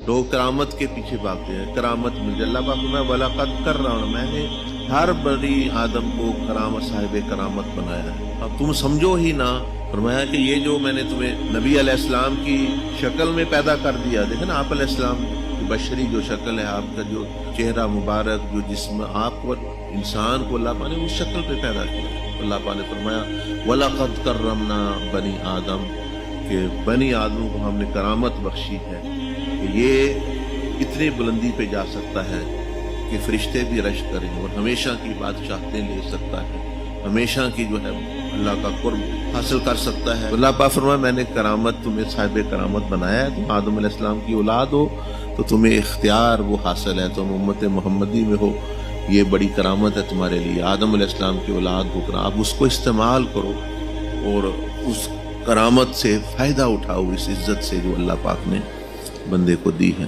لوگ کرامت کے پیچھے بھاگتے ہیں، کرامت مل جائے۔ اللہ پاک فرمایا وَلَقَدْ كَرَّمْنَا، میں نے ہر بنی آدم کو کرامت، صاحب کرامت بنایا ہے۔ اب تم سمجھو ہی نہ، فرمایا کہ یہ جو میں نے تمہیں نبی علیہ السلام کی شکل میں پیدا کر دیا، دیکھیں نا آپ علیہ السلام کی بشری جو شکل ہے، آپ کا جو چہرہ مبارک، جو جسم، آپ کو انسان کو اللہ پاک نے اس شکل پہ پیدا کیا۔ اللہ پاک نے فرمایا وَلَقَدْ كَرَّمْنَا بنی آدم، کہ بنی آدم کو ہم نے کرامت بخشی ہے کہ یہ اتنی بلندی پہ جا سکتا ہے کہ فرشتے بھی رشک کریں اور ہمیشہ کی بادشاہتیں لے سکتا ہے، ہمیشہ کی جو ہے اللہ کا قرب حاصل کر سکتا ہے۔ اللہ پاک فرمایا میں نے کرامت، تمہیں صاحب کرامت بنایا ہے، تم آدم علیہ السلام کی اولاد ہو تو تمہیں اختیار وہ حاصل ہے، تم امت محمدی میں ہو، یہ بڑی کرامت ہے تمہارے لیے، آدم علیہ السلام کی اولاد ہو کر آپ اس کو استعمال کرو اور اس کرامت سے فائدہ اٹھاؤ، اس عزت سے جو اللہ پاک نے بندے کو دی ہے۔